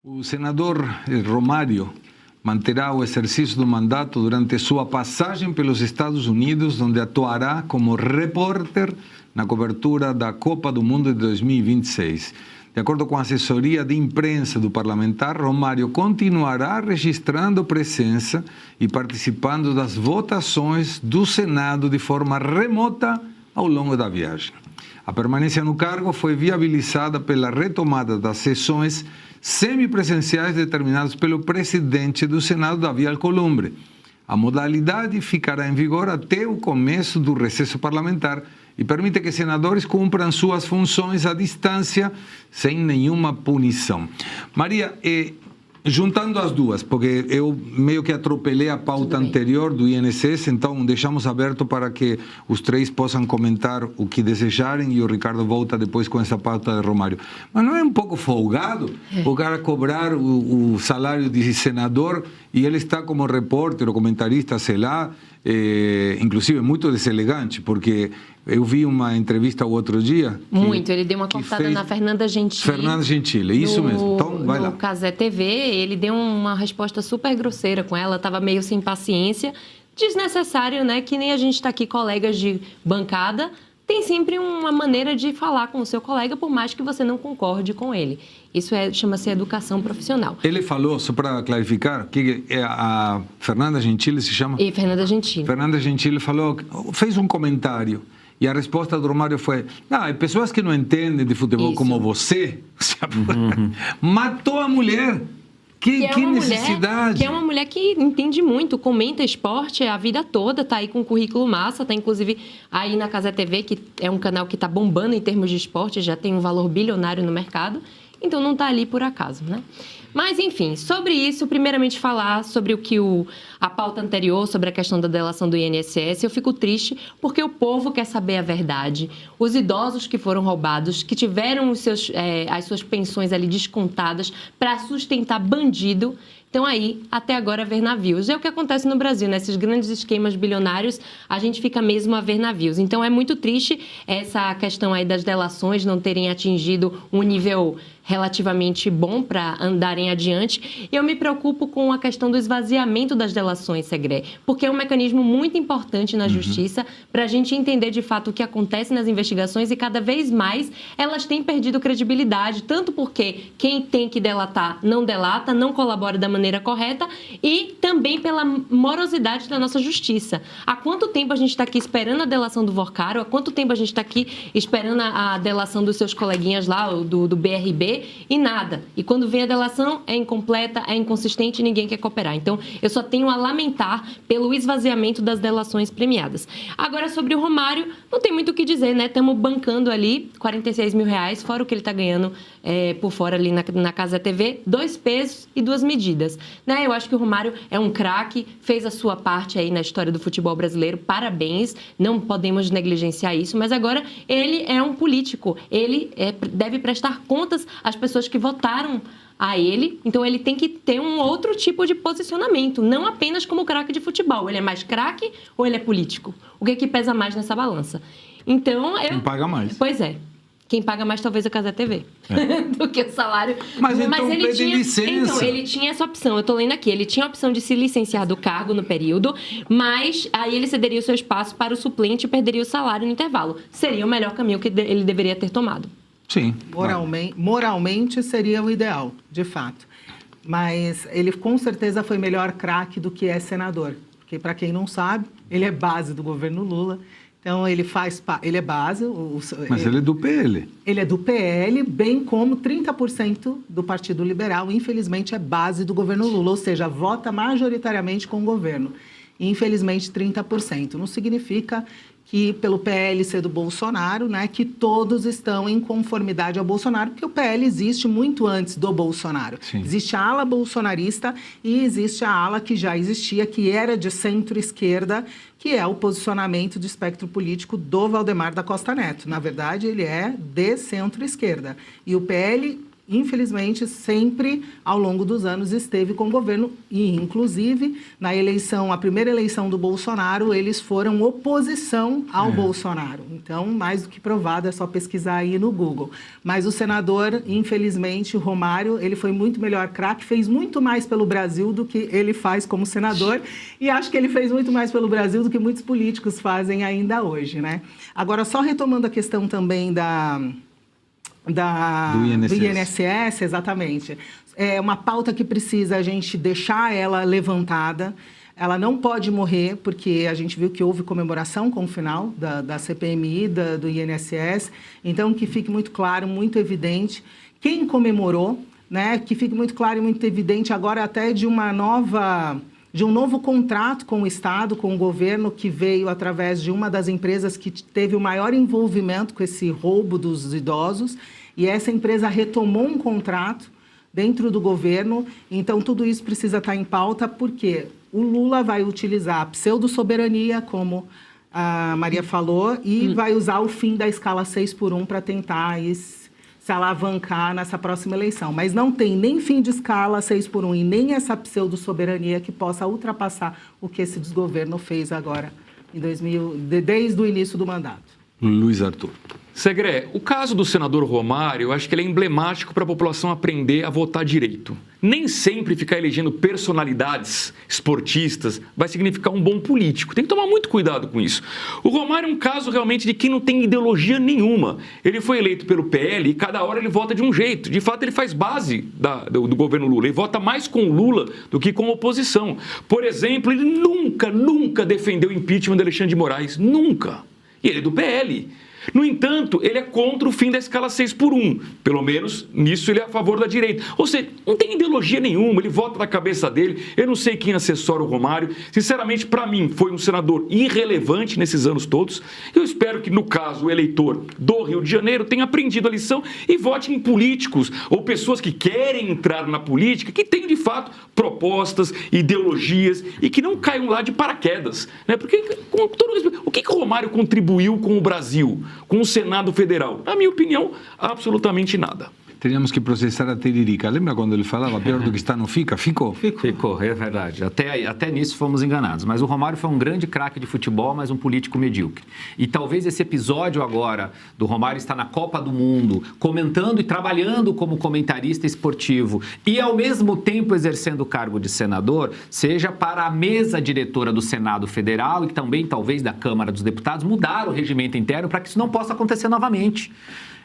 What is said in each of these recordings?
O senador Romário manterá o exercício do mandato durante sua passagem pelos Estados Unidos, onde atuará como repórter na cobertura da Copa do Mundo de 2026. De acordo com a assessoria de imprensa do parlamentar, Romário continuará registrando presença e participando das votações do Senado de forma remota ao longo da viagem. A permanência no cargo foi viabilizada pela retomada das sessões semipresenciais determinadas pelo presidente do Senado, Davi Alcolumbre. A modalidade ficará em vigor até o começo do recesso parlamentar e permite que senadores cumpram suas funções à distância sem nenhuma punição. Maria, juntando as duas, porque eu meio que atropelei a pauta anterior do INSS, então deixamos aberto para que os três possam comentar o que desejarem e o Ricardo volta depois com essa pauta de Romário. Mas não é um pouco folgado o cara cobrar o salário de senador e ele está como repórter ou comentarista, sei lá, inclusive muito deselegante, porque eu vi uma entrevista o outro dia. Ele deu uma cortada na Fernanda Gentili. Fernanda Gentili, isso mesmo. Então, vai lá. No Cazé TV, ele deu uma resposta super grosseira com ela, estava meio sem paciência. Desnecessário, né? Que nem a gente está aqui, colegas de bancada, tem sempre uma maneira de falar com o seu colega, por mais que você não concorde com ele. Isso chama-se educação profissional. Ele falou, só para clarificar, que a Fernanda Gentili se chama? Fernanda Gentili. Fernanda Gentili falou, fez um comentário. E a resposta do Romário foi, pessoas que não entendem de futebol como você, matou a mulher. Que necessidade. Que é uma mulher que entende muito, comenta esporte a vida toda, tá aí com um currículo massa, tá inclusive aí na Cazé TV, que é um canal que tá bombando em termos de esporte, já tem um valor bilionário no mercado, então não tá ali por acaso, né? Mas, enfim, sobre isso, primeiramente falar sobre o que a pauta anterior, sobre a questão da delação do INSS, eu fico triste porque o povo quer saber a verdade. Os idosos que foram roubados, que tiveram as suas pensões ali descontadas para sustentar bandido, então aí, até agora, a ver navios. É o que acontece no Brasil, nesses grandes esquemas bilionários, a gente fica mesmo a ver navios. Então é muito triste essa questão aí das delações não terem atingido um nível relativamente bom para andarem adiante. E eu me preocupo com a questão do esvaziamento das delações, Segré, porque é um mecanismo muito importante na justiça para a gente entender de fato o que acontece nas investigações e cada vez mais elas têm perdido credibilidade, tanto porque quem tem que delatar não delata, não colabora da maneira correta e também pela morosidade da nossa justiça. Há quanto tempo a gente está aqui esperando a delação do Vorcaro? Há quanto tempo a gente está aqui esperando a delação dos seus coleguinhas lá, do BRB? E nada. E quando vem a delação, é incompleta, é inconsistente e ninguém quer cooperar. Então, eu só tenho a lamentar pelo esvaziamento das delações premiadas. Agora, sobre o Romário, não tem muito o que dizer, né? Estamos bancando ali R$46 mil, fora o que ele está ganhando por fora ali na Cazé TV, 2 pesos e 2 medidas. Né? Eu acho que o Romário é um craque, fez a sua parte aí na história do futebol brasileiro, parabéns, não podemos negligenciar isso, mas agora ele é um político, ele deve prestar contas às pessoas que votaram a ele, então ele tem que ter um outro tipo de posicionamento, não apenas como craque de futebol. Ele é mais craque ou ele é político? O que pesa mais nessa balança? Então, quem paga mais? Pois é. Quem paga mais talvez a Cazé TV do que o salário. Mas então ele tinha licença. Então, ele tinha essa opção. Eu tô lendo aqui. Ele tinha a opção de se licenciar do cargo no período, mas aí ele cederia o seu espaço para o suplente e perderia o salário no intervalo. Seria o melhor caminho que ele deveria ter tomado. Sim. Moralmente seria o ideal, de fato. Mas ele com certeza foi melhor craque do que é senador. Porque, para quem não sabe, ele é base do governo Lula. Então, ele é base... Mas ele é do PL. Ele é do PL, bem como 30% do Partido Liberal, infelizmente, é base do governo Lula, ou seja, vota majoritariamente com o governo. Infelizmente, 30%. Não significa que, pelo PL ser do Bolsonaro, né, que todos estão em conformidade ao Bolsonaro, porque o PL existe muito antes do Bolsonaro. Sim. Existe a ala bolsonarista e existe a ala que já existia, que era de centro-esquerda, que é o posicionamento do espectro político do Valdemar da Costa Neto. Na verdade, ele é de centro-esquerda. E o PL infelizmente, sempre, ao longo dos anos, esteve com o governo e, inclusive, na eleição, a primeira eleição do Bolsonaro, eles foram oposição ao Bolsonaro. Então, mais do que provado, é só pesquisar aí no Google. Mas o senador, infelizmente, Romário, ele foi muito melhor craque, fez muito mais pelo Brasil do que ele faz como senador, e acho que ele fez muito mais pelo Brasil do que muitos políticos fazem ainda hoje, né? Agora, só retomando a questão também do INSS, exatamente. É uma pauta que precisa a gente deixar ela levantada. Ela não pode morrer, porque a gente viu que houve comemoração com o final da CPMI, do INSS. Então, que fique muito claro, muito evidente quem comemorou, né? Que fique muito claro e muito evidente agora até de um novo contrato com o Estado, com o governo, que veio através de uma das empresas que teve o maior envolvimento com esse roubo dos idosos. E essa empresa retomou um contrato dentro do governo. Então, tudo isso precisa estar em pauta, porque o Lula vai utilizar a pseudo-soberania, como a Maria falou, e vai usar o fim da escala 6x1 para tentar se alavancar nessa próxima eleição. Mas não tem nem fim de escala 6x1 e nem essa pseudo-soberania que possa ultrapassar o que esse desgoverno fez agora, desde o início do mandato. Luiz Arthur. Segré, o caso do senador Romário, eu acho que ele é emblemático para a população aprender a votar direito. Nem sempre ficar elegendo personalidades esportistas vai significar um bom político. Tem que tomar muito cuidado com isso. O Romário é um caso realmente de quem não tem ideologia nenhuma. Ele foi eleito pelo PL e cada hora ele vota de um jeito. De fato, ele faz base do governo Lula. Ele vota mais com o Lula do que com a oposição. Por exemplo, ele nunca defendeu o impeachment de Alexandre de Moraes. Nunca. E ele é do PL. No entanto, ele é contra o fim da escala 6x1. Pelo menos, nisso ele é a favor da direita. Ou seja, não tem ideologia nenhuma, ele vota na cabeça dele. Eu não sei quem assessora o Romário. Sinceramente, para mim, foi um senador irrelevante nesses anos todos. Eu espero que, no caso, o eleitor do Rio de Janeiro tenha aprendido a lição e vote em políticos ou pessoas que querem entrar na política, que têm, de fato, propostas, ideologias e que não caiam lá de paraquedas. Né? Porque, com todo respeito, o que o Romário contribuiu com o Brasil? Com o Senado Federal? Na minha opinião, absolutamente nada. Teríamos que processar a Tiririca. Lembra quando ele falava pior do que está, não fica? Ficou. Ficou, é verdade. Até nisso fomos enganados. Mas o Romário foi um grande craque de futebol, mas um político medíocre. E talvez esse episódio agora do Romário estar na Copa do Mundo, comentando e trabalhando como comentarista esportivo e, ao mesmo tempo, exercendo o cargo de senador, seja para a mesa diretora do Senado Federal e também, talvez, da Câmara dos Deputados, mudar o regimento interno para que isso não possa acontecer novamente.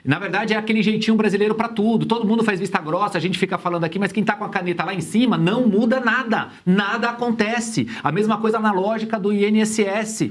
Na verdade, é aquele jeitinho brasileiro para tudo. Todo mundo faz vista grossa, a gente fica falando aqui, mas quem está com a caneta lá em cima não muda nada. Nada acontece. A mesma coisa na lógica do INSS.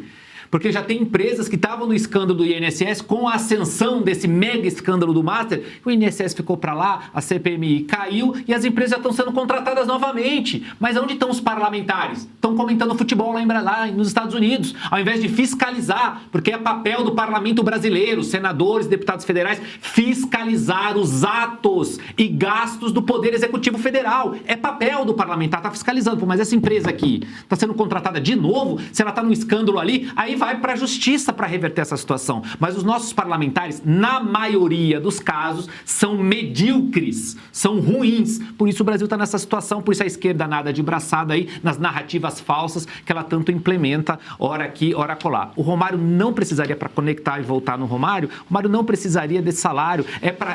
Porque já tem empresas que estavam no escândalo do INSS com a ascensão desse mega escândalo do Master. O INSS ficou para lá, a CPMI caiu e as empresas já estão sendo contratadas novamente. Mas onde estão os parlamentares? Estão comentando futebol lá nos Estados Unidos, ao invés de fiscalizar, porque é papel do parlamento brasileiro, senadores, deputados federais, fiscalizar os atos e gastos do Poder Executivo Federal. É papel do parlamentar, está fiscalizando. Pô, mas essa empresa aqui está sendo contratada de novo, se ela está num escândalo ali, aí vai para a justiça para reverter essa situação. Mas os nossos parlamentares, na maioria dos casos, são medíocres, são ruins. Por isso o Brasil está nessa situação, por isso a esquerda nada de braçada aí nas narrativas falsas que ela tanto implementa, ora aqui, ora acolá. O Romário não precisaria, para conectar e voltar no Romário, o Romário não precisaria desse salário.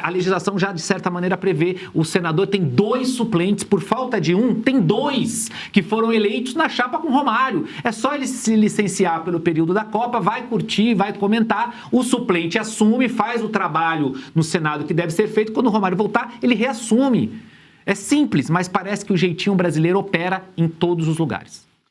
A legislação já, de certa maneira, prevê. O senador tem 2 suplentes, por falta de um, tem 2 que foram eleitos na chapa com o Romário. É só ele se licenciar pelo período da Copa, vai curtir, vai comentar, o suplente assume, faz o trabalho no Senado que deve ser feito, quando o Romário voltar, ele reassume. É simples, mas parece que o jeitinho brasileiro opera em todos os lugares.